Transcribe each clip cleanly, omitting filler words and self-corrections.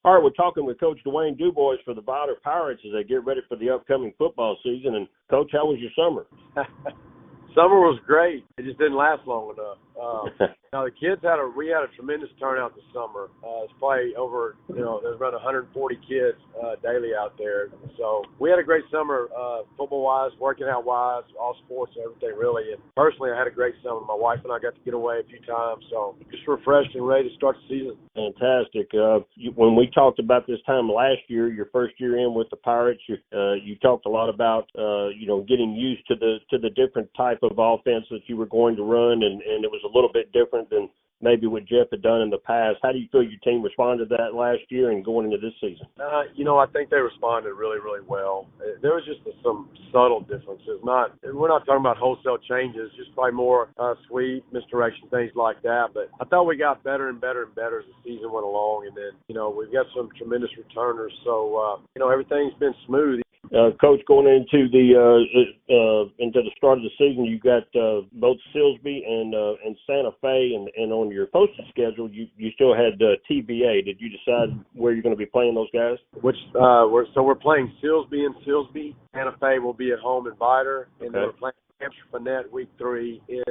All right, we're talking with Coach Dwayne DuBois for the Vital Pirates as they get ready for the upcoming football season. And, Coach, how was your summer? Summer was great. It just didn't last long enough. Now the kids we had a tremendous turnout this summer. It's probably over, there's around 140 kids daily out there. So we had a great summer, football-wise, working out-wise, all sports, everything really. And personally, I had a great summer. My wife and I got to get away a few times, so just refreshed and ready to start the season. Fantastic. When we talked about this time last year, your first year in with the Pirates, you talked a lot about getting used to the different type of offense that you were going to run, and it was a little bit different than maybe what Jeff had done in the past. How do you feel your team responded to that last year and going into this season? I think they responded really, really well. There was just some subtle differences. We're not talking about wholesale changes, just probably more sweep, misdirection, things like that. But I thought we got better and better and better as the season went along. And then, we've got some tremendous returners. So, everything's been smooth. Coach, going into the start of the season, you got both Silsbee and Santa Fe, and on your posted schedule, you still had TBA. Did you decide where you're going to be playing those guys? We're playing Silsbee and Silsbee. Santa Fe will be at home in Vidor, and then we're playing Hampshire Fannett week 3 in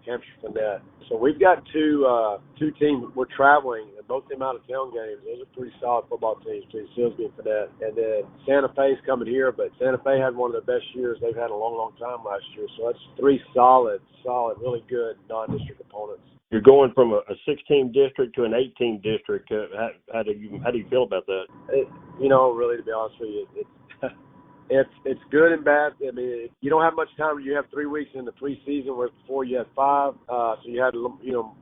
Hampshire Fannett. So we've got two teams. We're traveling, and both them out of town games. Those are pretty solid football teams between Silsbee and Fannett. And then Santa Fe's coming here, but Santa Fe had one of the best years they've had in a long, long time last year. So that's 3 solid, really good non-district opponents. You're going from a 16 district to an 18 district. How do you feel about that? Really, to be honest with you, it's good and bad. I mean, you don't have much time. You have 3 weeks in the preseason, where before you had 5, so you had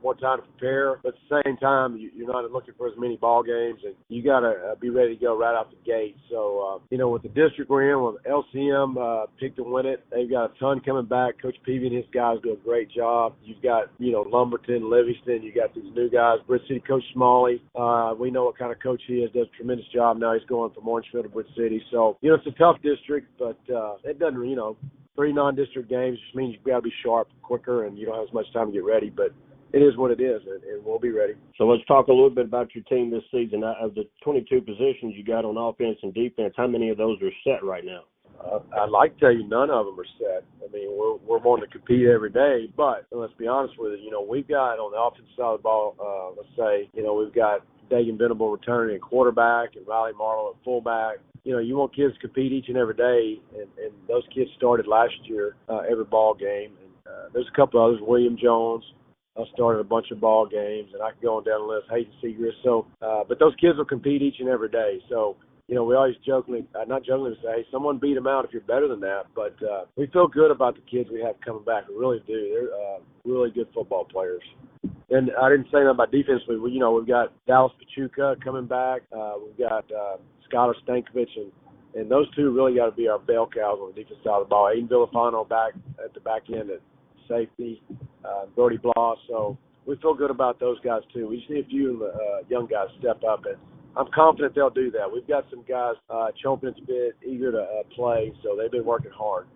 more time to prepare. But at the same time, you're not looking for as many ball games, and you got to be ready to go right out the gate. So, with the district we're in, with LCM picked to win it, they've got a ton coming back. Coach Peavy and his guys do a great job. You've got Lumberton, Livingston. You got these new guys. Bridge City Coach Smalley. We know what kind of coach he is. Does a tremendous job. Now he's going from Orangefield to Bridge City. So, it's a tough district, but it doesn't, 3 non-district games just means you've got to be sharp quicker, and you don't have as much time to get ready, but it is what it is, and we'll be ready. So let's talk a little bit about your team this season. Of the 22 positions you got on offense and defense, how many of those are set right now? I'd like to tell you none of them are set. I mean, we're wanting to compete every day, but let's be honest with it. We've got on the offensive side of the ball, we've got Dagan Venable returning at quarterback and Riley Marlowe at fullback. You want kids to compete each and every day, and those kids started last year every ball game. And there's a couple others. William Jones started a bunch of ball games, and I can go on down the list. Hayden Segrist. So, but those kids will compete each and every day. So, we always not jokingly say, hey, someone beat them out if you're better than that. But we feel good about the kids we have coming back. We really do. They're really good football players. And I didn't say that about defense, but we've got Dallas Pachuca coming back. We've got Skylar Stankovic, and those two really got to be our bell cows on the defense side of the ball. Aiden Villafano back at the back end at safety, Brody Bloss. So we feel good about those guys too. We just need a few young guys step up, and I'm confident they'll do that. We've got some guys chomping at the bit, eager to play, so they've been working hard.